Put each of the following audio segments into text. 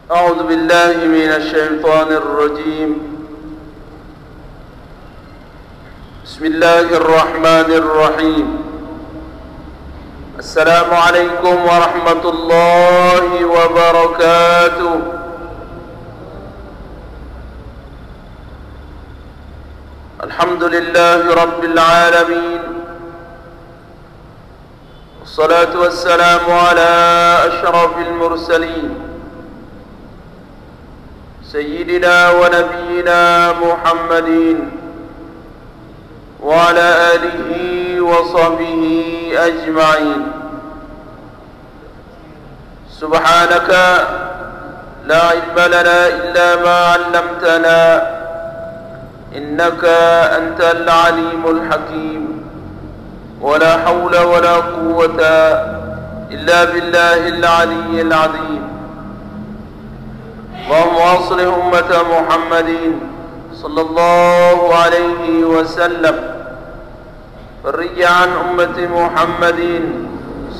أعوذ بالله من الشيطان الرجيم. بسم الله الرحمن الرحيم. السلام عليكم ورحمة الله وبركاته. الحمد لله رب العالمين، والصلاة والسلام على أشرف المرسلين سيدنا ونبينا محمد وعلى آله وصحبه أجمعين. سبحانك لا علم لنا إلا ما علمتنا إنك أنت العليم الحكيم، ولا حول ولا قوة إلا بالله العلي العظيم. اللهم أصلح أمة محمد صلى الله عليه وسلم، فرج عن أمة محمد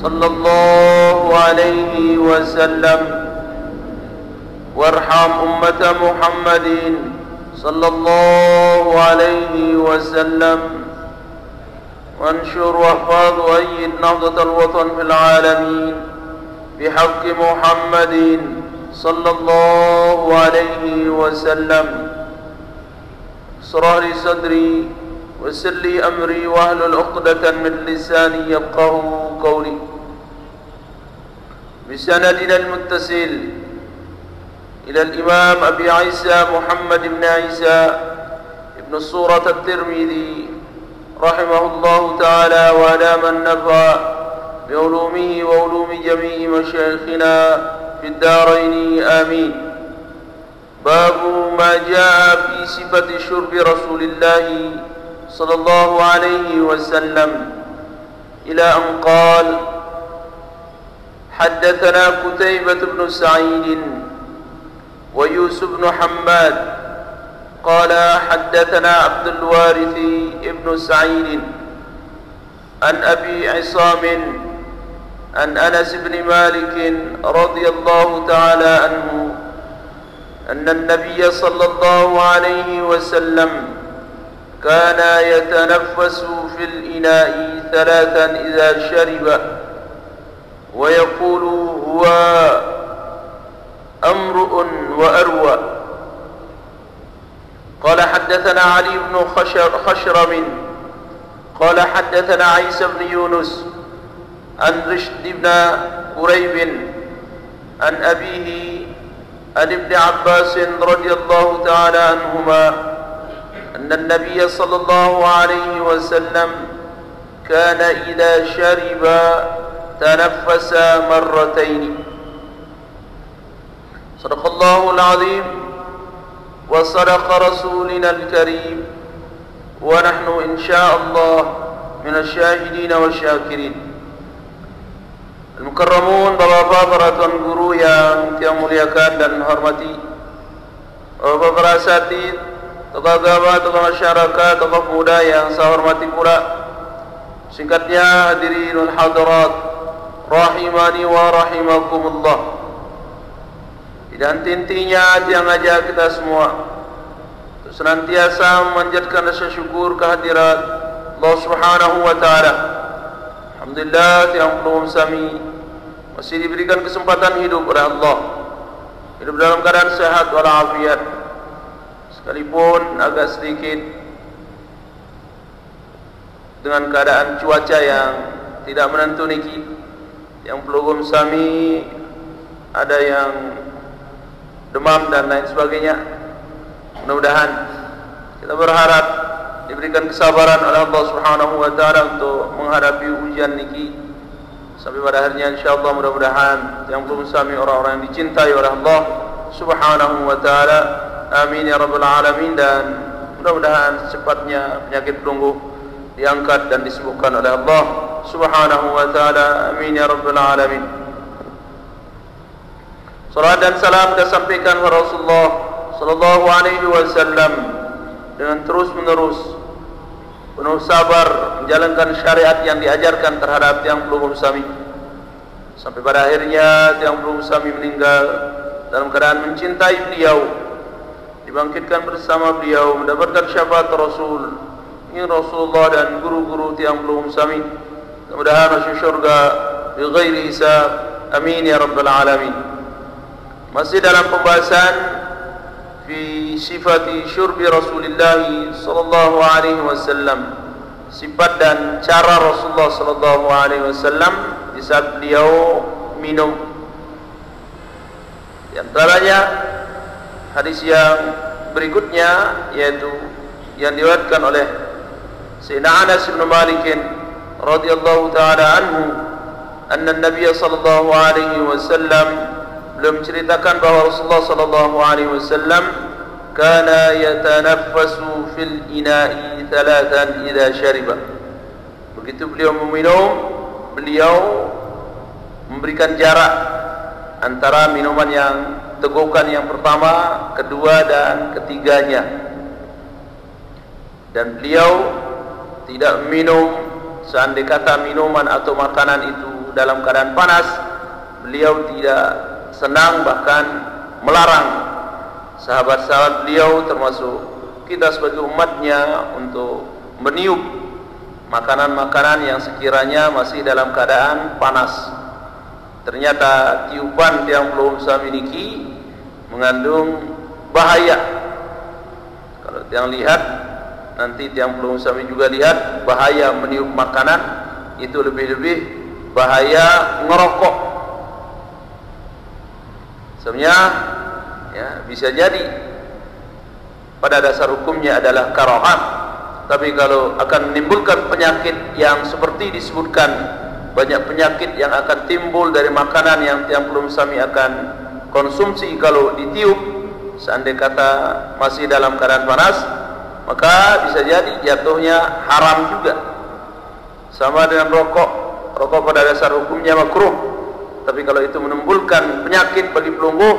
صلى الله عليه وسلم، وارحم أمة محمد صلى الله عليه وسلم، وانشر واحفظ وأيد نهضة الوطن في العالمين بحق محمد صلى الله عليه وسلم. اشرح لي صدري ويسر لي أمري واحلل عقدة من لساني يفقهوا قولي. بسندنا المتصل إلى الإمام أبي عيسى محمد بن عيسى ابن الصورة الترمذي رحمه الله تعالى وأدام النفع بعلومه وعلوم جميع مشايخنا في الدارين آمين. باب ما جاء في صفة شرب رسول الله صلى الله عليه وسلم إلى أن قال: حدثنا قتيبة بن سعيد ويوسف بن حماد قال حدثنا عبد الوارث بن سعيد عن أبي عصام عن أنس بن مالك رضي الله تعالى عنه أن النبي صلى الله عليه وسلم كان يتنفس في الإناء ثلاثا إذا شرب ويقول: هو أمرؤ وأروى. قال حدثنا علي بن خشرم قال حدثنا عيسى بن يونس عن رشد بن قريب عن أبيه عن ابن عباس رضي الله تعالى عنهما أن النبي صلى الله عليه وسلم كان إذا شرب تنفس مرتين. صدق الله العظيم وصدق رسولنا الكريم، ونحن إن شاء الله من الشاهدين والشاكرين. Al-Mukarramun, bapak-bapak, para tuan guru yang saya muliakan dan hormati, bapak para asatidz, tokoh agama, tokoh masyarakat, tokoh muda yang saya hormati pula. Singkatnya, hadirin hadirat rahimani wa rahimakumullah. Dan intinya dia ngajak kita semua untuk senantiasa memanjatkan rasa syukur kehadirat Allah Subhanahu wa taala. Alhamdulillah, yang belum sami masih diberikan kesempatan hidup oleh Allah, hidup dalam keadaan sehat walafiat, sekalipun agak sedikit dengan keadaan cuaca yang tidak menentu niki, yang belum sami ada yang demam dan lain sebagainya. Mudah-mudahan kita berharap diberikan kesabaran oleh Allah Subhanahu wa taala untuk menghadapi ujian niki sampai pada akhirnya insyaallah. Mudah-mudahan yang belum sami orang-orang yang dicintai oleh Allah Subhanahu wa taala. Amin ya rabbal alamin. Dan mudah-mudahan secepatnya penyakit pelunggu diangkat dan disembuhkan oleh Allah Subhanahu wa taala. Amin ya rabbal alamin. Salat dan salam kita sampaikan kepada Rasulullah sallallahu alaihi wasallam dengan terus menerus penuh sabar menjalankan syariat yang diajarkan terhadap tiang pelunggu sami sampai pada akhirnya tiang pelunggu sami meninggal dalam keadaan mencintai beliau, dibangkitkan bersama beliau, mendapatkan syafaat Rasul, ini Rasulullah dan guru-guru tiang belum sami, mudah-mudahan masuk syurga bighairi hisab, amin ya rabbal alamin. Masih dalam pembahasan fi sifati syurbi Rasulullah sallallahu alaihi wasallam, sifat dan cara Rasulullah sallallahu alaihi wasallam di saat beliau minum. Di antaranya hadis yang berikutnya, yaitu yang diriwayatkan oleh Sayyidina Anas bin Malik radhiyallahu taala anhu, anna Nabi sallallahu alaihi wasallam belum menceritakan bahwa Rasulullah sallallahu alaihi wasallam kana yatanaffasu fil ina'i thalathan idza syariba. Begitu beliau meminum, beliau memberikan jarak antara minuman yang tegukan yang pertama, kedua dan ketiganya. Dan beliau tidak minum, seandai kata minuman atau makanan itu dalam keadaan panas, beliau tidak senang, bahkan melarang sahabat-sahabat beliau termasuk kita sebagai umatnya untuk meniup makanan-makanan yang sekiranya masih dalam keadaan panas. Ternyata tiupan yang belum saya miliki mengandung bahaya. Kalau yang lihat, nanti yang belum saya juga lihat, bahaya meniup makanan itu lebih-lebih bahaya ngerokok. Sebenarnya ya, bisa jadi pada dasar hukumnya adalah karahat, tapi kalau akan menimbulkan penyakit yang seperti disebutkan, banyak penyakit yang akan timbul dari makanan yang belum sami akan konsumsi kalau ditiup, seandai kata masih dalam keadaan panas, maka bisa jadi jatuhnya haram juga. Sama dengan rokok, rokok pada dasar hukumnya makruh, tapi kalau itu menimbulkan penyakit bagi pelungguh,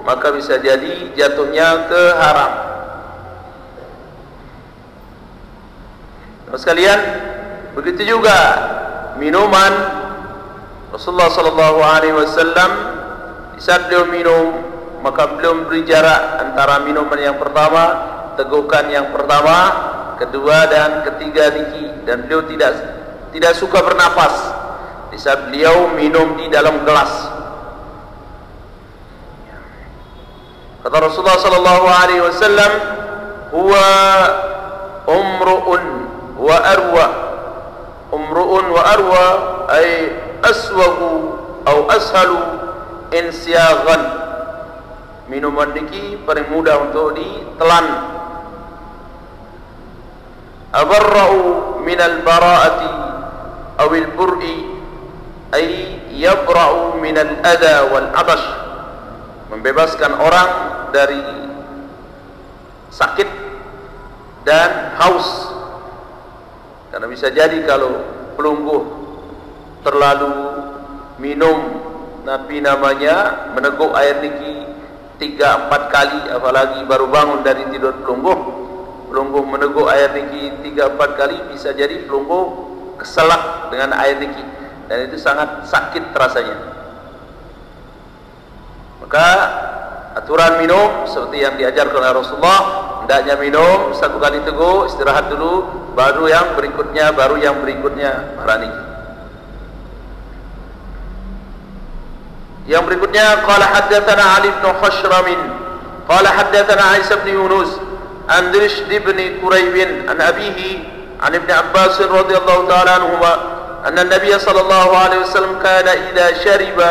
maka bisa jadi jatuhnya ke haram. Terus sekalian, begitu juga minuman Rasulullah sallallahu alaihi wasallam, di saat beliau minum, maka beliau beri jarak antara minuman yang pertama, tegukan yang pertama, kedua dan ketiga diki, dan beliau tidak suka bernafas di saat beliau minum di dalam gelas. Kata Rasulullah sallallahu alaihi wasallam, huwa umru'un wa arwa. Umru'un wa arwa ay aswagu atau ashalu insyagan. Minuman niki paling mudah untuk ditelan. Abarra'u minal bara'ati awil bur'i ay yabra'u minal adha wal abash. Membebaskan orang dari sakit dan haus. Karena bisa jadi kalau pelungguh terlalu minum, tapi namanya meneguk air niki 3-4 kali, apalagi baru bangun dari tidur pelungguh meneguk air niki 3-4 kali, bisa jadi pelungguh keselak dengan air niki, dan itu sangat sakit rasanya. Maka aturan minum seperti yang diajarkan oleh Rasulullah, hendaknya minum 1 kali teguk, istirahat dulu, baru yang berikutnya, marani. Yang berikutnya, qala haddatsana Ali bin Khashram, qala haddatsana Isa bin Yunus an Rishd bin Quraib an abihi an Ibn Abbas radhiyallahu ta'ala anhuma anna an-nabiy sallallahu alaihi wasallam kana idza shariba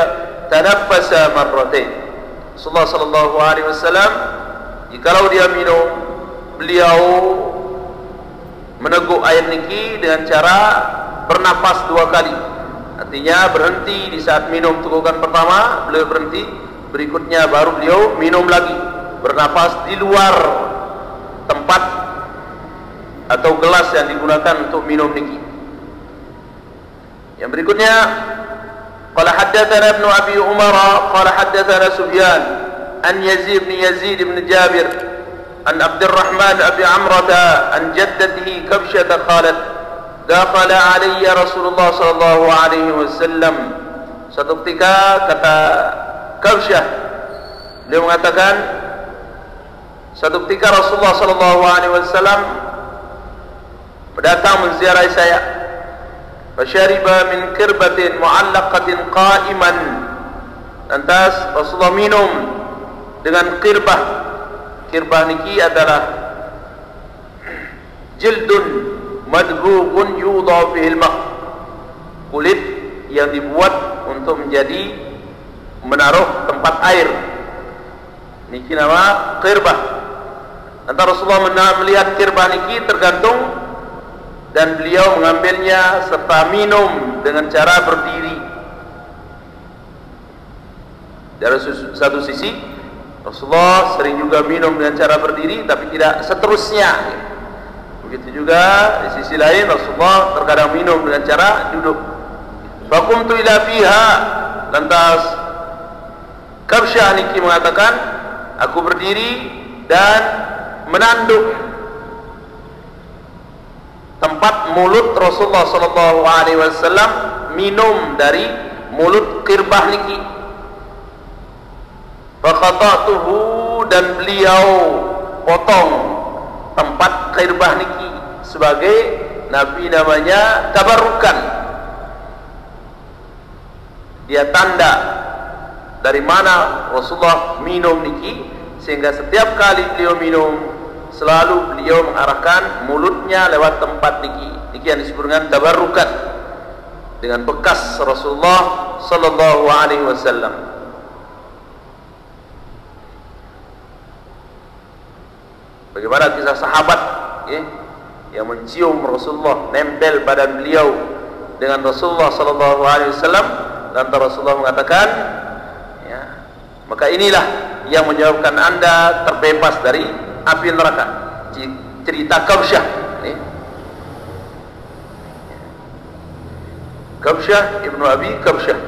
tanaffasa marratain. Rasulullah sallallahu alaihi wasallam jikalau dia minum, beliau meneguk air niki dengan cara bernafas 2 kali. Artinya berhenti di saat minum tegukan pertama, beliau berhenti, berikutnya baru beliau minum lagi, bernafas di luar tempat atau gelas yang digunakan untuk minum niki. Yang berikutnya, qala haddatsana Ibnu Abi Umar qala haddatsana Sufyan an Yazid bin Jabir an Abdurrahman Abi Amrata an jaddatihi Kabsyah qalat dakhala alayya Rasulullah sallallahu alaihi wasallam. Suatu ketika, kata Kabsyah, Beliau mengatakan, suatu ketika Rasulullah SAW datang menziarahi saya. Fasyariba min kirbatin mu'allaqatin qa'iman. Lantas Rasulullah minum dengan kirbah. Kirbah niki adalah jildun madghubun yudha fihil ma', kulit yang dibuat untuk menjadi menaruh tempat air. Niki nama kirbah. Lantas Rasulullah melihat kirbah niki tergantung, dan beliau mengambilnya serta minum dengan cara berdiri. Dari satu sisi Rasulullah sering juga minum dengan cara berdiri, tapi tidak seterusnya. Begitu juga di sisi lain Rasulullah terkadang minum dengan cara duduk. Faqumtu ila fiha. Lantas Kabsyah niki mengatakan, aku berdiri dan menanduk tempat mulut Rasulullah SAW minum dari mulut kirbah niki. Fakhata'tuhu, dan beliau potong tempat kirbah niki sebagai Nabi namanya tabarukan. Dia tanda dari mana Rasulullah minum niki, sehingga setiap kali beliau minum selalu beliau mengarahkan mulutnya lewat tempat niki. Niki yang disebut dengan tabarrukan, dengan bekas Rasulullah sallallahu alaihi wasallam. Bagaimana kisah sahabat yang mencium Rasulullah, nempel badan beliau dengan Rasulullah sallallahu alaihi wasallam, dan Rasulullah mengatakan, maka inilah yang menyebabkan Anda terbebas dari api neraka. Cerita Kabsyah, Kabsyah ibnu Abi Kabsyah.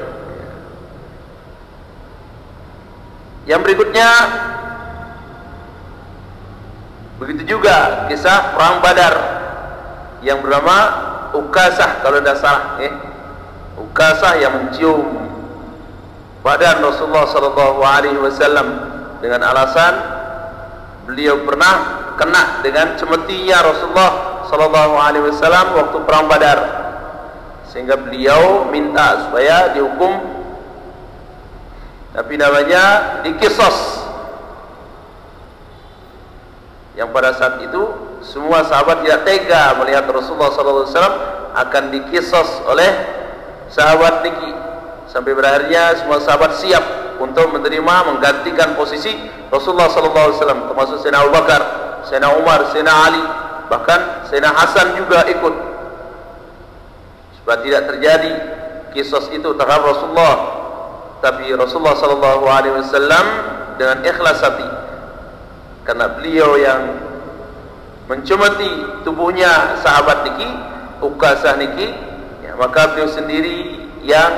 Yang berikutnya begitu juga kisah perang Badar yang bernama Ukasah, kalau tidak salah, Ukasah yang mencium badan Rasulullah SAW dengan alasan beliau pernah kena dengan cemetinya Rasulullah SAW waktu perang Badar, sehingga beliau minta supaya dihukum, tapi namanya dikisos. Yang pada saat itu semua sahabat tidak tega melihat Rasulullah SAW akan dikisos oleh sahabat niki, sampai berakhirnya semua sahabat siap untuk menerima menggantikan posisi Rasulullah SAW, termasuk Sayyidina Abu Bakar, Sayyidina Umar, Sayyidina Ali, bahkan Sayyidina Hasan juga ikut, supaya tidak terjadi kisos itu terhadap Rasulullah. Tapi Rasulullah SAW dengan ikhlas hati, karena beliau yang mencemeti tubuhnya sahabat niki, Ukasah niki, maka beliau sendiri yang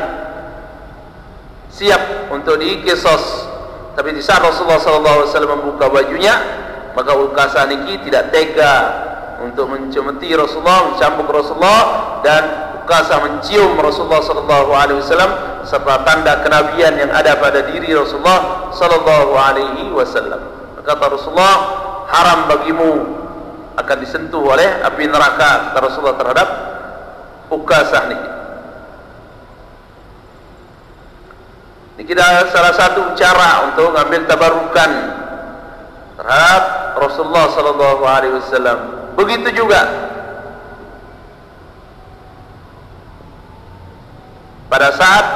siap untuk dikisos. Tapi di saat Rasulullah SAW membuka bajunya, maka Ukasah niki tidak tega untuk mencemeti Rasulullah, mencambuk Rasulullah, dan Ukasah mencium Rasulullah SAW serta tanda kenabian yang ada pada diri Rasulullah SAW. Kata Rasulullah, haram bagimu akan disentuh oleh api neraka, kata Rasulullah terhadap Ukasah niki. Ini kita salah satu cara untuk mengambil tabarukan terhadap Rasulullah SAW. Begitu juga pada saat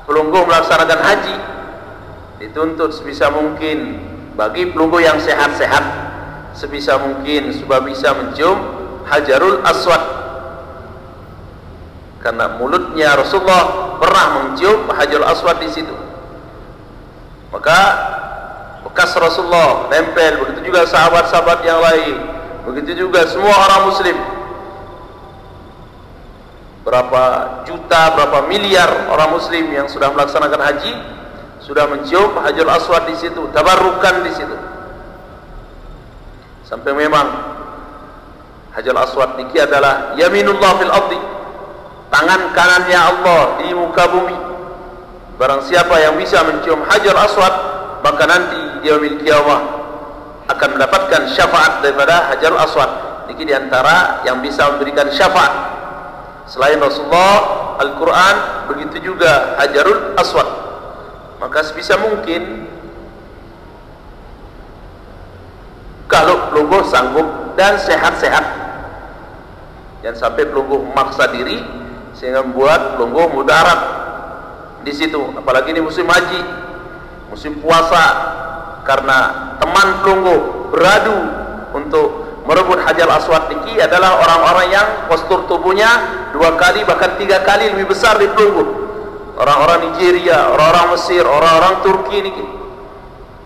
pelunggu melaksanakan haji, dituntut sebisa mungkin bagi pelunggu yang sehat-sehat, sebisa mungkin supaya bisa mencium Hajarul Aswad, karena mulutnya Rasulullah pernah mencium Hajarul Aswad di situ. Maka bekas Rasulullah nempel, begitu juga sahabat-sahabat yang lain, begitu juga semua orang muslim. Berapa juta, berapa miliar orang muslim yang sudah melaksanakan haji sudah mencium Hajarul Aswad di situ, tabarukan di situ. Sampai memang Hajarul Aswad niki adalah yaminullah fil ardi, tangan kanannya Allah di muka bumi. Barang siapa yang bisa mencium Hajarul Aswad, maka nanti dia memiliki Allah akan mendapatkan syafaat daripada Hajarul Aswad. Ini diantara yang bisa memberikan syafaat selain Rasulullah, Al-Quran, begitu juga Hajarul Aswad. Maka sebisa mungkin kalau pelungguh sanggup dan sehat-sehat, jangan sampai pelungguh memaksa diri sehingga membuat pelungguh mudarat di situ. Apalagi ini musim haji, musim puasa, karena teman pelungguh beradu untuk merebut Hajar Aswad niki adalah orang-orang yang postur tubuhnya 2 kali bahkan 3 kali lebih besar di pelungguh. Orang-orang Nigeria, orang-orang Mesir, orang-orang Turki niki,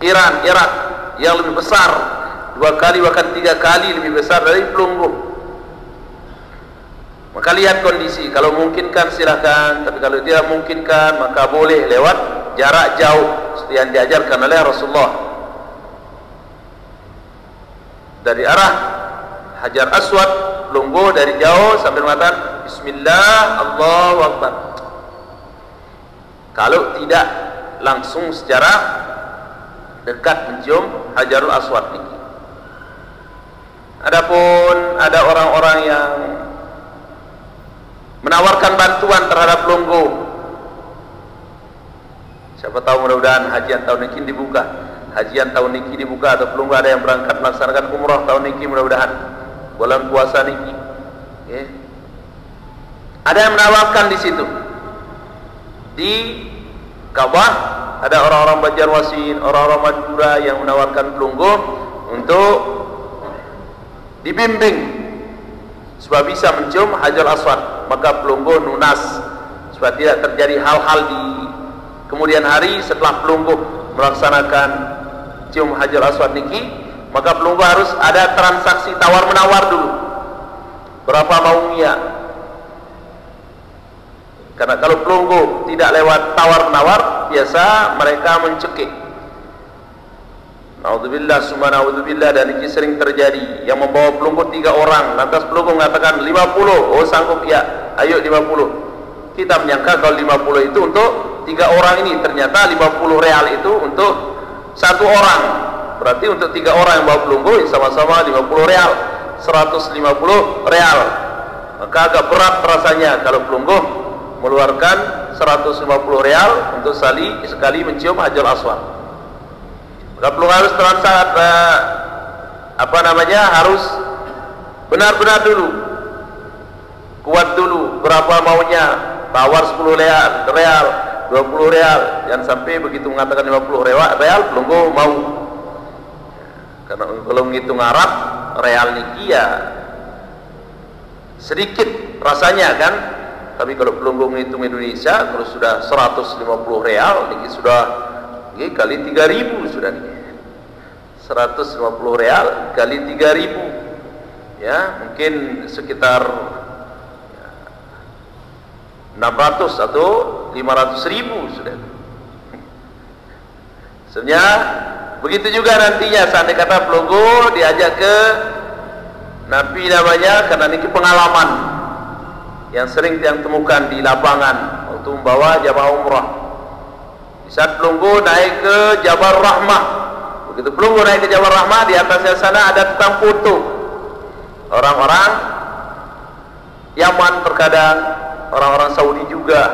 Iran, Irak, yang lebih besar 2 kali bahkan 3 kali lebih besar dari pelungguh. Maka lihat kondisi, kalau memungkinkan silahkan, tapi kalau tidak memungkinkan maka boleh lewat jarak jauh seperti yang diajarkan oleh Rasulullah. Dari arah Hajar Aswad, pelungguh dari jauh sambil mengatakan Bismillah, Allahu Akbar. Kalau tidak langsung secara dekat mencium Hajarul Aswad ini. Adapun ada orang-orang yang menawarkan bantuan terhadap pelungguh, siapa tahu mudah-mudahan hajian tahun ini dibuka, hajian tahun ini dibuka, atau pelungguh ada yang berangkat melaksanakan umrah tahun ini, mudah-mudahan bulan puasa ini, okay. Ada yang menawarkan di situ di Ka'bah, ada orang-orang Banjarmasin, orang-orang Madura yang menawarkan pelungguh untuk dibimbing supaya bisa mencium Hajar Aswad. Maka pelungguh lunas supaya tidak terjadi hal-hal di kemudian hari setelah pelungguh melaksanakan cium Hajar Aswad niki, maka pelungguh harus ada transaksi tawar menawar dulu, berapa maunya. Karena kalau pelungguh tidak lewat tawar menawar, biasa mereka mencekik. Naudzubillah summa naudzubillah, dan ini sering terjadi, yang membawa pelungguh 3 orang, lantas pelungguh mengatakan 50, oh sanggup ya, ayo 50. Kita menyangka kalau 50 itu untuk 3 orang ini, ternyata 50 real itu untuk 1 orang. Berarti untuk 3 orang yang bawa pelungguh sama-sama 50 real, 150 real. Maka agak berat rasanya kalau pelungguh mengeluarkan 150 real untuk sekali mencium Hajar Aswad. Maka pelungguh harus harus benar-benar dulu, kuat dulu, berapa maunya, tawar 10 real, 20 real, jangan sampai begitu mengatakan 50 real, pelungguh mau. Karena kalau menghitung Arab, real niki ya sedikit rasanya kan, tapi kalau pelungguh menghitung Indonesia, kalau sudah 150 real, niki sudah kali 3.000 sudah nih. 150 real kali 3.000, ya mungkin sekitar 600 atau 500.000 sudah. Sebenarnya begitu juga nantinya seandainya kata pelungguh diajak ke Nabi namanya, karena ini pengalaman yang sering yang temukan di lapangan waktu membawa jamaah umrah. Di saat pelungguh naik ke Jabal Rahmah, begitu pelungguh naik ke Jabal Rahmah, di atasnya sana ada tukang foto. Orang-orang Yaman terkadang, orang-orang Saudi juga,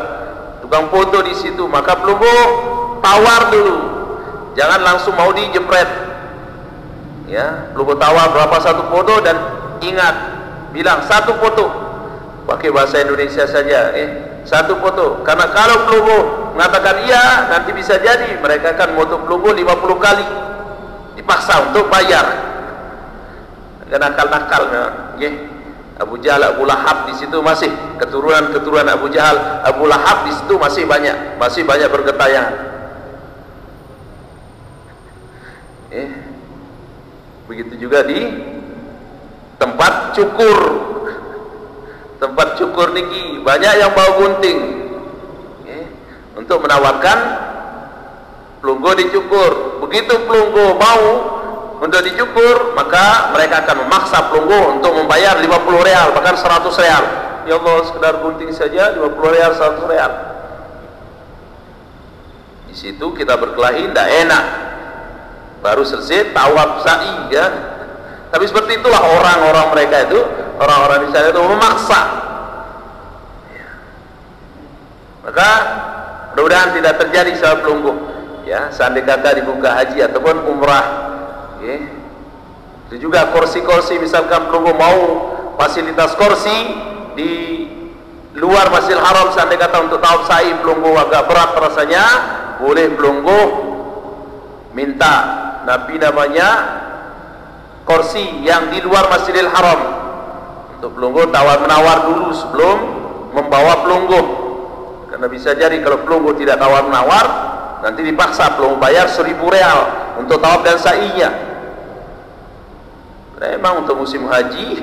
tukang foto di situ. Maka pelungguh tawar dulu, jangan langsung mau dijepret. Ya, pelungguh tawar berapa satu foto, dan ingat bilang 1 foto, pakai bahasa Indonesia saja, satu foto. Karena kalau pelungguh mengatakan iya, nanti bisa jadi mereka akan moto pelungguh 50 kali, dipaksa untuk bayar. Nakal-nakal, Abu Jahal, Abu Lahab di situ masih keturunan Abu Jahal, Abu Lahab di situ masih banyak bergetayangan. Begitu juga di tempat cukur niki, banyak yang bawa gunting untuk menawarkan pelungguh dicukur. Begitu pelungguh mau untuk dicukur, maka mereka akan memaksa pelungguh untuk membayar 50 real, bahkan 100 real. Ya Allah, sekedar gunting saja 50 real, 100 real. Di situ kita berkelahi tidak enak, baru selesai tawaf sa'i ya. Tapi seperti itulah orang-orang mereka itu, orang-orang di sana itu memaksa. Maka mudah-mudahan tidak terjadi salah pelungguh ya, seandainya kata dibuka haji ataupun umrah ya. Itu juga kursi-kursi, misalkan pelungguh mau fasilitas kursi di luar Masjidil Haram, seandainya kata untuk tawaf sa'i pelungguh agak berat rasanya, boleh pelungguh minta Nabi namanya kursi yang di luar Masjidil Haram, untuk pelungguh tawar-menawar dulu sebelum membawa pelungguh. Karena bisa jadi kalau pelungguh tidak tawar-menawar, nanti dipaksa pelungguh bayar 1.000 real untuk tawaf dan sa'inya. Memang untuk musim haji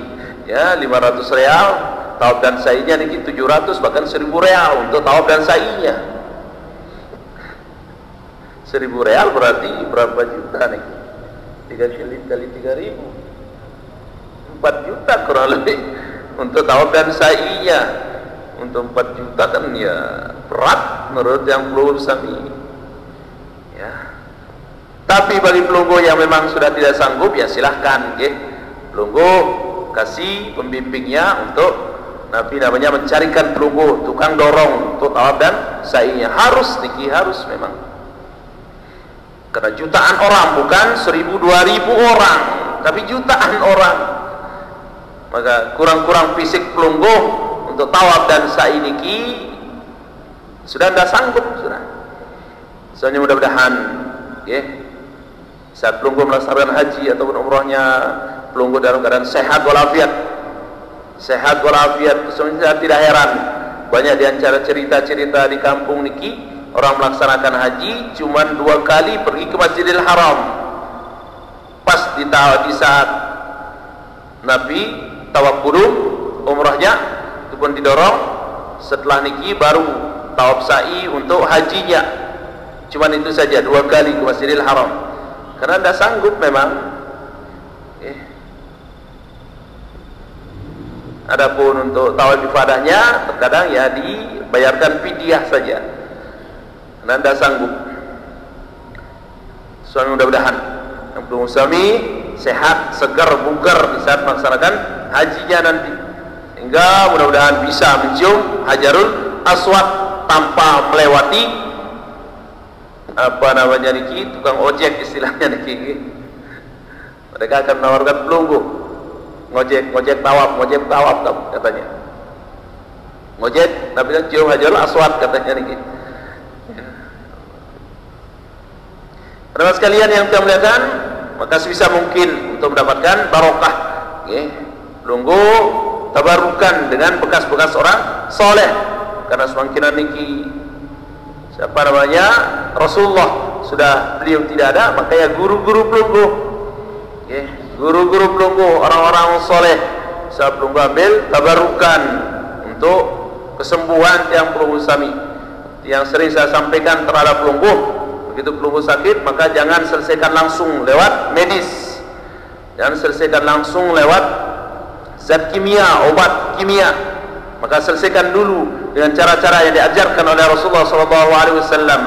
ya 500 real, tawaf dan sa'inya niki 700 bahkan 1.000 real untuk tawaf dan sa'inya. 1.000 real berarti berapa juta nih? 3 kali 3.000, 4 juta kurang lebih untuk tawaf dan sa'inya. Untuk 4 juta kan ya berat menurut yang pelungguh sami ya. Tapi bagi pelungguh yang memang sudah tidak sanggup ya silahkan ya. Pelungguh kasih pembimbingnya untuk Nabi namanya mencarikan pelungguh tukang dorong untuk tawaf dan sa'inya. Harus niki, harus memang, karena jutaan orang, bukan 1.000-2.000 orang, tapi jutaan orang. Maka kurang-kurang fisik pelungguh untuk tawaf dan sa'i niki sudah tidak sanggup sudah. Soalnya mudah-mudahan ya, saat pelungguh melaksanakan haji ataupun umrahnya, pelungguh dalam keadaan sehat walafiat. Sehat walafiat, saya tidak heran banyak di antara cerita-cerita di kampung niki, orang melaksanakan haji cuman 2 kali pergi ke Masjidil Haram. Pas di saat Nabi tawaf qudum umrahnya itu pun didorong, setelah niki baru tawaf sa'i untuk hajinya. Cuman itu saja 2 kali ke Masjidil Haram karena tidak sanggup memang. Adapun untuk tawaf ifadahnya terkadang ya dibayarkan fidyah saja karena tidak sanggup. Soalnya mudah-mudahan yang belum suami sehat, segar, bugar di saat melaksanakan hajinya nanti, sehingga mudah-mudahan bisa mencium Hajarul Aswad tanpa melewati apa namanya niki, tukang ojek istilahnya niki. Mereka akan menawarkan pelungguh ngojek tawaf katanya. Ngojek Nabi bilang cium Hajarul Aswad katanya niki. Karena sekalian yang kita muliakan, maka sebisa mungkin untuk mendapatkan barokah ya, pelungguh tabarukan dengan bekas-bekas orang soleh. Karena semakin niki siapa namanya Rasulullah sudah beliau tidak ada, maka ya guru-guru pelungguh ya, guru-guru pelungguh, orang-orang soleh saat pelungguh ambil tabarukan untuk kesembuhan yang pelungguh sami. Yang sering saya sampaikan terhadap pelungguh, begitu pelungguh sakit maka jangan selesaikan langsung lewat medis, jangan selesaikan langsung lewat zat kimia, obat kimia, maka selesaikan dulu dengan cara-cara yang diajarkan oleh Rasulullah SAW.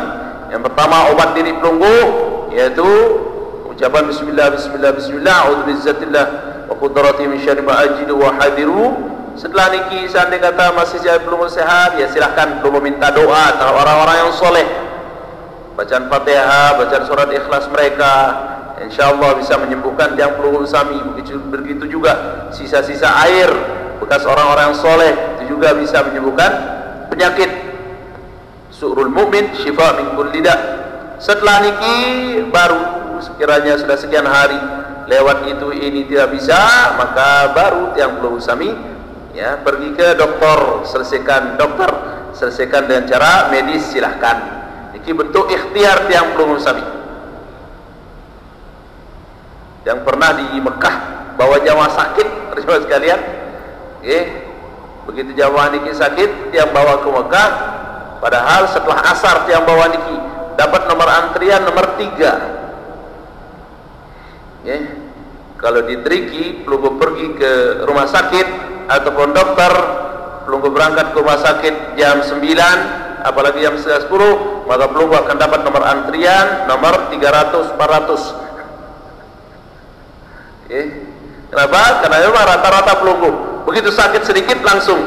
Yang pertama obat diri pelungguh yaitu ucapan bismillah bismillah bismillah a'udzu bizzatillah wa qudratihi min syarri ma ajidu wa hadiru. Setelah niki seandainya kata masih jadi pelungguh sehat, ya silahkan pelungguh minta doa terhadap orang-orang yang soleh, bacaan Fatihah, bacaan surat Ikhlas mereka, insyaallah bisa menyembuhkan yang pelungguh sami. Begitu juga sisa-sisa air bekas orang-orang yang soleh itu juga bisa menyembuhkan penyakit. Su'rul mu'min syifa min kulli da'. Setelah niki baru sekiranya sudah sekian hari lewat itu ini tidak bisa, maka baru yang pelungguh sami ya pergi ke dokter, selesaikan dengan cara medis, silahkan. Niki bentuk ikhtiar yang pelungguh sami. Yang pernah di Mekah bawa jamaah sakit, terjemah sekalian, begitu jamaah niki sakit, yang bawa ke Mekah, padahal setelah asar yang bawa niki dapat nomor antrian nomor 3. Kalau di Triki pelungguh pergi ke rumah sakit ataupun dokter, pelungguh berangkat ke rumah sakit jam 9, apalagi jam 10, maka pelunggu akan dapat nomor antrian nomor 300, 400. Kenapa? Karena memang rata-rata pelunggu begitu sakit sedikit langsung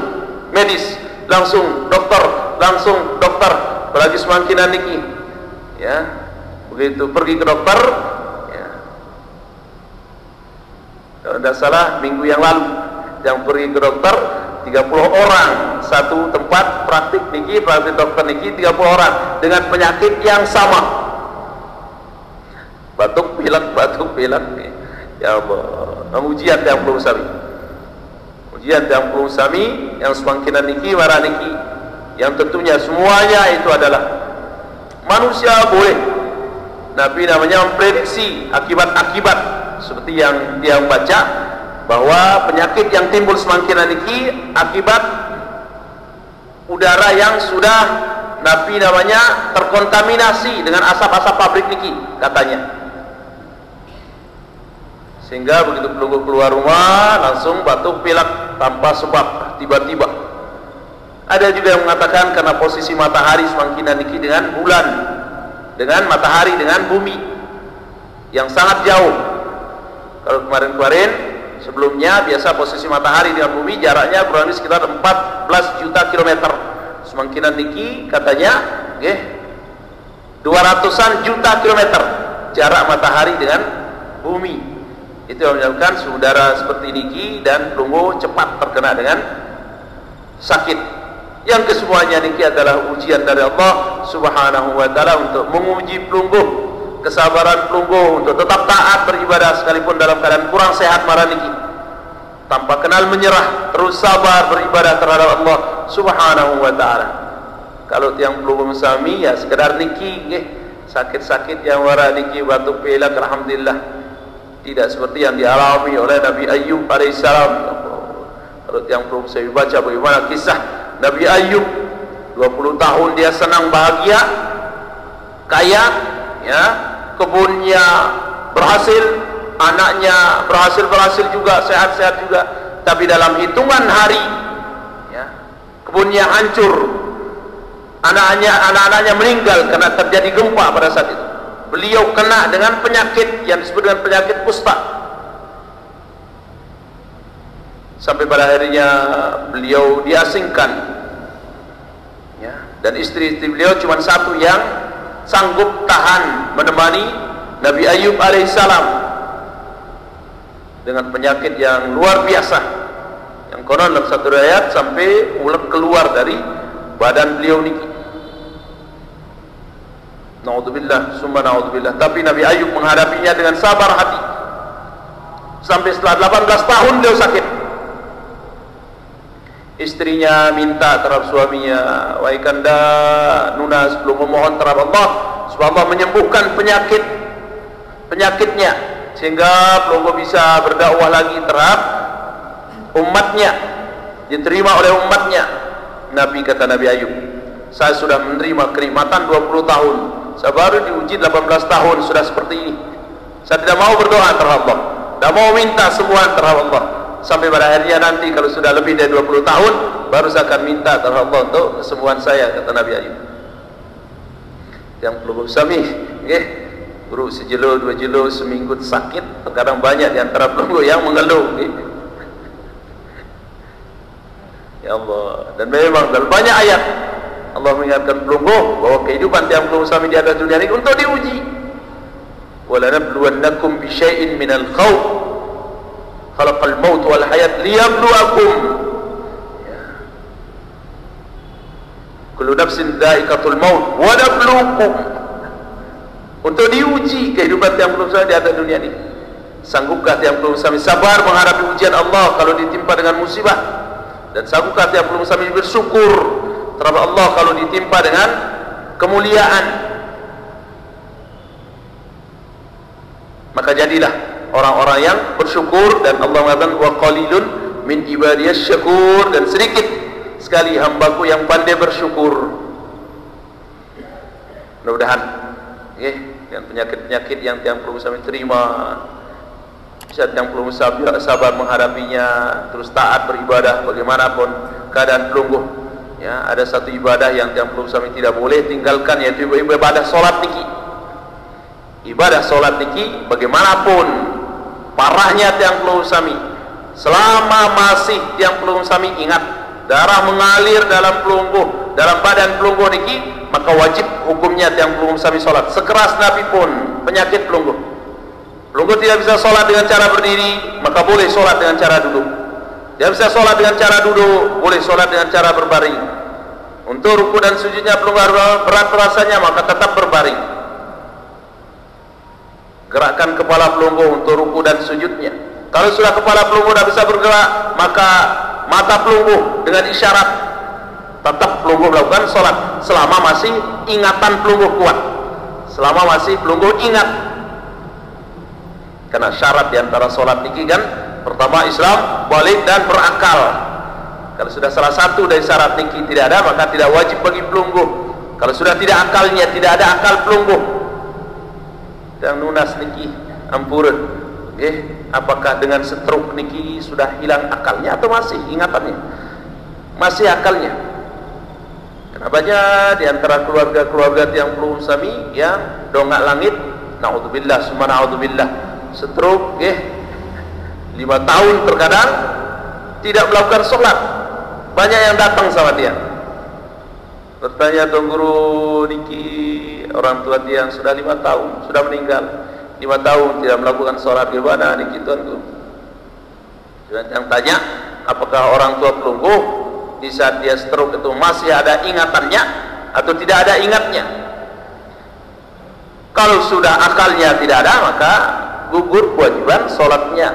medis, langsung dokter, apalagi semakin niki, ya, begitu pergi ke dokter, ya. Kalau tidak salah minggu yang lalu yang pergi ke dokter 30 orang satu tempat praktik dokter niki 30 orang dengan penyakit yang sama, batuk pilek, ya Allah, ujian yang belum sami, yang semakin niki marah niki, yang tentunya semuanya itu adalah manusia boleh Nabi namanya memprediksi akibat-akibat seperti yang dia baca bahwa penyakit yang timbul semakin niki akibat udara yang sudah Nabi namanya terkontaminasi dengan asap-asap pabrik niki katanya, sehingga begitu pelunggu keluar rumah langsung batuk pilek tanpa sebab tiba-tiba. Ada juga yang mengatakan karena posisi matahari semakin niki dengan bulan, dengan matahari, dengan bumi yang sangat jauh. Kalau kemarin-kemarin sebelumnya biasa posisi matahari dengan bumi jaraknya kurang lebih sekitar 14 juta kilometer. Semakin niki katanya 200-an juta kilometer jarak matahari dengan bumi. Itu yang menyebabkan saudara seperti niki dan pelunggu cepat terkena dengan sakit. Yang kesemuanya niki adalah ujian dari Allah Subhanahu wa taala untuk menguji pelunggu, kesabaran pelunggu untuk tetap taat beribadah sekalipun dalam keadaan kurang sehat marah niki, tanpa kenal menyerah, terus sabar beribadah terhadap Allah Subhanahu wa taala. Kalau tiang pelunggu sami ya sekedar niki sakit-sakit yang marah niki batuk pilek, alhamdulillah tidak seperti yang dialami oleh Nabi Ayyub alaihissalam. Kalau yang belum saya baca bagaimana kisah Nabi Ayyub, 20 tahun dia senang bahagia, kaya, ya, kebunnya berhasil, anaknya berhasil juga, sehat-sehat juga, tapi dalam hitungan hari, ya, kebunnya hancur, anak-anaknya meninggal karena terjadi gempa pada saat itu. Beliau kena dengan penyakit yang disebut dengan penyakit kusta, sampai pada akhirnya beliau diasingkan, ya, dan istri-istri beliau cuma satu yang sanggup tahan menemani Nabi Ayyub alaihissalam dengan penyakit yang luar biasa, yang konon dalam satu riwayat sampai ulet keluar dari badan beliau niki. Naudzubillah, summa naudzubillah. Tapi Nabi Ayyub menghadapinya dengan sabar hati sampai setelah 18 tahun beliau sakit. Istrinya minta terhadap suaminya, wahai kanda Nuna, sebelum memohon terhadap Allah supaya Allah menyembuhkan penyakitnya sehingga pelunggu bisa berdakwah lagi terhadap umatnya, diterima oleh umatnya. Nabi kata Nabi Ayyub, saya sudah menerima kenikmatan 20 tahun, saya baru diuji 18 tahun sudah seperti ini. Saya tidak mau berdoa terhadap Allah, tidak mau minta sembuhan terhadap Allah, sampai pada akhirnya nanti kalau sudah lebih dari 20 tahun baru saya akan minta terhadap Allah untuk kesembuhan saya, kata Nabi Ayyub. Yang pelunggu sami, guru sejelo 2 jelo seminggu sakit, terkadang banyak di antara pelunggu yang mengeluh, ya Allah. Dan memang dalam banyak ayat Allah mengingatkan pelunggu bahwa kehidupan tiang pelunggu sami di atas dunia ini untuk diuji. وَلَنَبْلُوَنَّكُمْ بِشَيْءٍ مِنَ الْخَوْفِ خَلَقَ الْمَوْتِ وَالْحَيَاةِ لِيَبْلُوَكُمْ كُلُّ نَفْسٍ ذَائِقَةُ الْمَوْتِ وَنَبْلُوكُمْ, untuk diuji kehidupan tiang pelunggu sami di atas dunia ini. Sanggupkah tiang pelunggu sami sabar menghadapi ujian Allah kalau ditimpa dengan musibah, dan sanggupkah tiang pelunggu sami bersyukur terhadap Allah kalau ditimpa dengan kemuliaan? Maka jadilah orang-orang yang bersyukur, dan Allah mengatakan wa qalilun min ibadiyas syakur, dan sedikit sekali hambaku yang pandai bersyukur. Mudah-mudahan dengan penyakit-penyakit yang tiang pelunggu sami terima bisa tiang pelunggu sabar menghadapinya, terus taat beribadah bagaimanapun keadaan pelunggu. Ya, ada satu ibadah yang tiang peluru sami tidak boleh tinggalkan, yaitu ibadah solat niki. Ibadah solat niki bagaimanapun parahnya tiang peluru sami, selama masih tiang peluru sami ingat darah mengalir dalam pelungguh, dalam badan pelungguh niki, maka wajib hukumnya tiang peluru sami solat. Sekeras Nabi pun penyakit pelungguh, pelungguh tidak bisa solat dengan cara berdiri, maka boleh solat dengan cara duduk. Dia bisa solat dengan cara duduk, boleh solat dengan cara berbaring. Untuk ruku dan sujudnya pelungguh berat rasanya, maka tetap berbaring. Gerakkan kepala pelungguh untuk ruku dan sujudnya. Kalau sudah kepala pelungguh tidak bisa bergerak, maka mata pelungguh dengan isyarat tetap pelungguh melakukan solat selama masih ingatan pelungguh kuat, selama masih pelungguh ingat. Karena syarat diantara solat niki kan, pertama Islam, balik dan berakal. Kalau sudah salah satu dari syarat niki tidak ada, maka tidak wajib bagi pelungguh. Kalau sudah tidak akalnya, tidak ada akal pelungguh, dan nunas niki ampurun. Apakah dengan stroke niki sudah hilang akalnya atau masih ingatannya? Masih akalnya. Kenapanya diantara keluarga-keluarga tiang peluru sami yang dongak langit, naudzubillah summa naudzubillah, stroke 5 tahun terkadang tidak melakukan sholat. Banyak yang datang sama dia bertanya, Tuan Guru niki orang tua dia yang sudah 5 tahun sudah meninggal, 5 tahun tidak melakukan sholat, gimana niki Tuan Guru? Yang tanya, apakah orang tua pelungguh di saat dia stroke itu masih ada ingatannya atau tidak ada ingatnya? Kalau sudah akalnya tidak ada, maka gugur kewajiban sholatnya.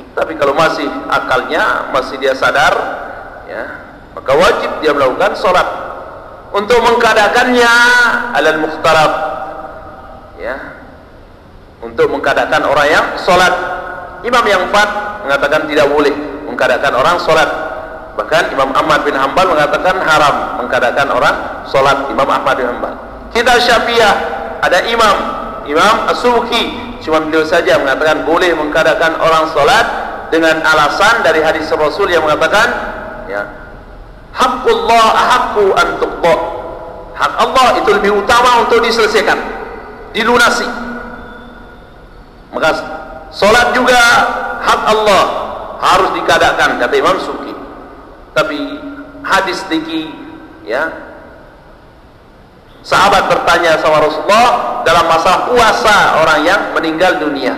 Tapi kalau masih akalnya, masih dia sadar, ya, maka wajib dia melakukan sholat. Untuk mengkadakannya alal mukhtarab, ya, untuk mengkadakan orang yang sholat. Imam yang empat mengatakan tidak boleh mengkadakan orang sholat. Bahkan Imam Ahmad bin Hanbal mengatakan haram mengkadakan orang sholat. Imam Ahmad bin Hanbal. Kita Syafi'iyah ada Imam As-Subki, cuma beliau saja mengatakan boleh mengkadakan orang sholat dengan alasan dari hadis Rasul yang mengatakan, ya, haqqullah ahaqqu an tuqda. Hak Allah itu lebih utama untuk diselesaikan, dilunasi. Maka sholat juga hak Allah harus dikadakan, kata Imam Subki. Tapi hadis niki, ya, sahabat bertanya sama Rasulullah dalam masalah puasa orang yang meninggal dunia.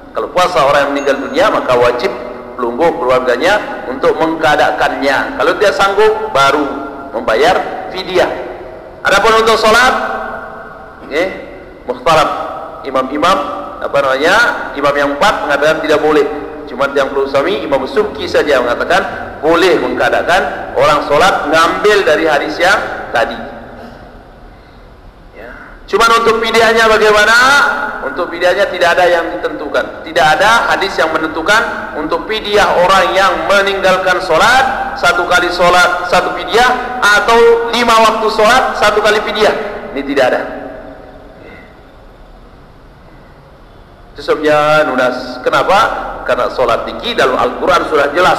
Kalau puasa orang yang meninggal dunia, maka wajib pelungguh keluarganya untuk mengkadakannya. Kalau dia sanggup, baru membayar fidyah. Adapun untuk sholat, mukhtarab, imam-imam imam yang empat mengatakan tidak boleh. Cuma yang peluru sami, Imam Subki saja mengatakan boleh mengkadakan orang sholat, ngambil dari hadis yang tadi. Cuma untuk fidyahnya bagaimana? Untuk fidyahnya tidak ada yang ditentukan. Tidak ada hadis yang menentukan untuk fidyah orang yang meninggalkan sholat, 1 kali sholat 1 fidyah, atau 5 waktu sholat 1 kali fidyah. Ini tidak ada. Itu sebabnya nunas. Kenapa? Karena sholat niki dalam Al-Quran sudah jelas,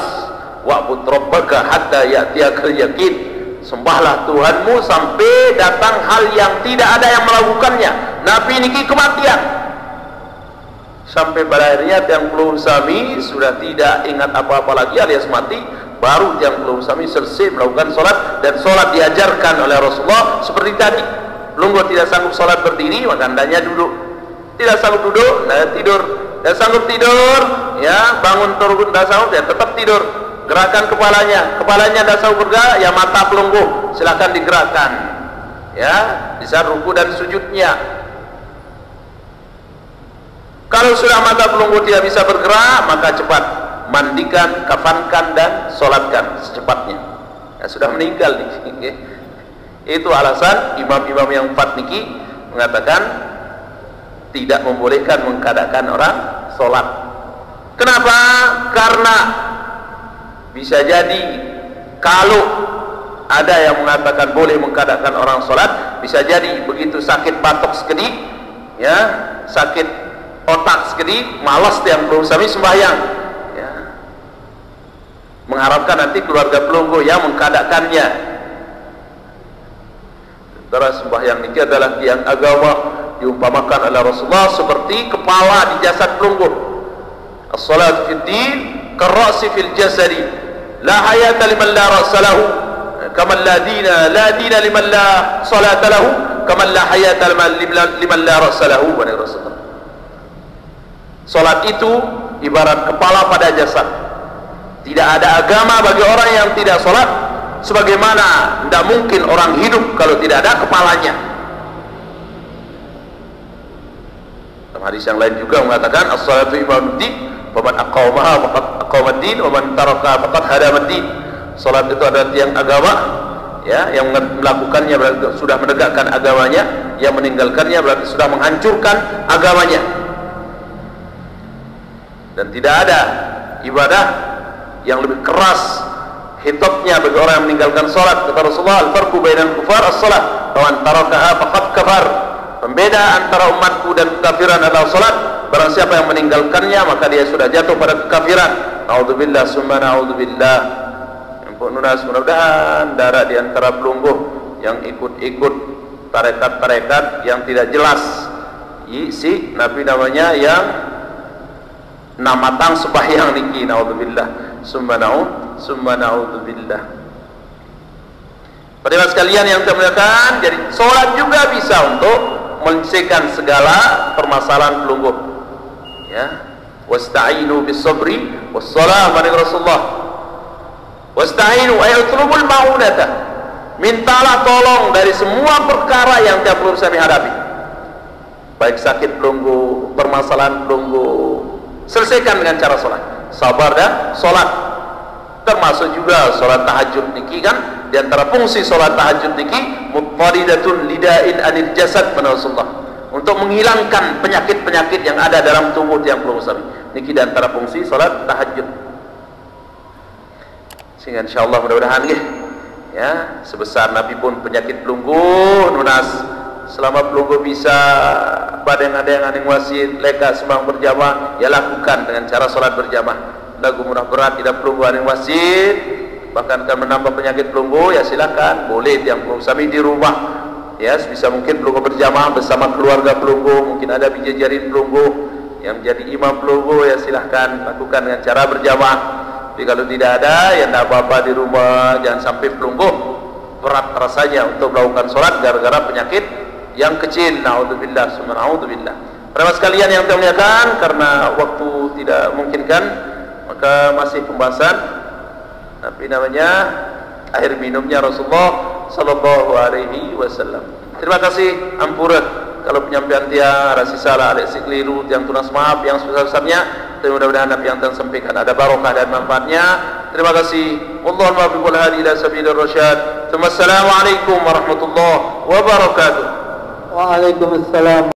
wa'bud rabbaka hatta ya'tiyakal yakin. Sembahlah Tuhanmu sampai datang hal yang tidak ada yang melakukannya. Nabi niki kematian. Sampai pada akhirnya tiang peluru sami sudah tidak ingat apa-apa lagi alias mati, baru tiang peluru sami selesai melakukan sholat. Dan sholat diajarkan oleh Rasulullah seperti tadi. Pelungguh tidak sanggup sholat berdiri, maka hendaknya duduk. Tidak sanggup duduk, hendaknya tidur. Tidak sanggup tidur, ya, bangun turun tidak sanggup, ya tetap tidur. Gerakan kepalanya tidak sanggup bergerak, ya mata pelungguh silakan digerakkan, ya, di saat ruku dan sujudnya. Kalau sudah mata pelungguh tidak bisa bergerak, maka cepat mandikan, kafankan dan sholatkan secepatnya. Ya, sudah meninggal nih. Itu alasan imam-imam yang empat niki mengatakan tidak membolehkan mengkadakan orang sholat. Kenapa? Karena bisa jadi kalau ada yang mengatakan boleh mengkadakan orang sholat, bisa jadi begitu sakit batok sekedik, ya, sakit otak sekedik, malas tiang peluru sami sembahyang, ya, mengharapkan nanti keluarga pelunggu yang mengkadakannya. Antara sembahyang ini adalah tiang agama, diumpamakan oleh Rasulullah seperti kepala di jasad pelunggu. As-salatu fid din karra'si fil jasadi, la hayata liman la ra'sa lahu, kama la dina liman la salata lahu, kama la hayata liman la ra'sa lahu. Rasulullah, salat itu ibarat kepala pada jasad. Tidak ada agama bagi orang yang tidak salat, sebagaimana tidak mungkin orang hidup kalau tidak ada kepalanya. Dalam hadis yang lain juga mengatakan as-salatu imamuddin, faman aqamaha faqad aqamaddin, wa man tarakaha faqad hadamaddin. Salat itu adalah tiang agama, ya, yang melakukannya berarti sudah menegakkan agamanya, yang meninggalkannya berarti sudah menghancurkan agamanya. Dan tidak ada ibadah yang lebih keras hitopnya bagi orang yang meninggalkan salat. Kata Rasulullah, al-farqu bainal kufar as-salat, wa man tarakaha faqad kafar. Pembeda antara umatku dan kekafiran adalah salat. Barang siapa yang meninggalkannya maka dia sudah jatuh pada kekafiran. Naudzubillah summa naudzubillah. Nunas, mudah-mudahan darah di antara pelungguh yang ikut-ikut tarekat-tarekat yang tidak jelas isi Nabi namanya yang namatang sembahyang niki, naudzubillah summa naudzubillah. Pada sekalian yang termuliakan, jadi sholat juga bisa untuk menyelesaikan segala permasalahan pelungguh, ya. Wasta'inu bis sabri was salah, kata Rasulullah. Wasta'inu ay utlubul ma'unata, mintalah tolong dari semua perkara yang tiap perlu kami hadapi, baik sakit pelungguh, permasalahan pelungguh, selesaikan dengan cara sholat, sabar dan sholat. Termasuk juga sholat tahajud niki kan, di antara fungsi sholat tahajud niki mutfaridatun lidain anil jasad, kata Rasulullah, untuk menghilangkan penyakit-penyakit yang ada dalam tubuh yang perlu kami. Niki di antara fungsi sholat tahajud. Sehingga insyaallah mudah-mudahan ya, sebesar Nabi pun penyakit pelungguh nunas, selama pelungguh bisa badeng-adeng aning wasit leka sembang berjamaah, ya lakukan dengan cara sholat berjamaah. Lagu murah berat tidak pelungguh aning wasit, bahkan akan menambah penyakit pelungguh, ya silakan, boleh yang pelungguh sami di rumah, ya sebisa mungkin pelungguh berjamaah bersama keluarga pelungguh. Mungkin ada bijajarin pelungguh yang menjadi imam pelungguh, ya silahkan lakukan dengan cara berjamaah. Tapi kalau tidak ada, ya tidak apa-apa di rumah. Jangan sampai pelungguh berat rasanya untuk melakukan sholat gara-gara penyakit yang kecil. Naudzubillah summa naudzubillah. Para sekalian yang termuliakan, karena waktu tidak memungkinkan, maka masih pembahasan tapi namanya air minumnya Rasulullah sallallahu alaihi wasallam. Terima kasih ampura kalau penyampaian dia rasi salah, ada keliru, yang tunas maaf yang sebesar-besarnya. Mudah-mudahan apa yang telah sampaikan ada barokah dan manfaatnya. Terima kasih. Wallahu muwaffiq wal hadi ila sabilir rasyad. Assalamualaikum warahmatullahi wabarakatuh. Waalaikumsalam.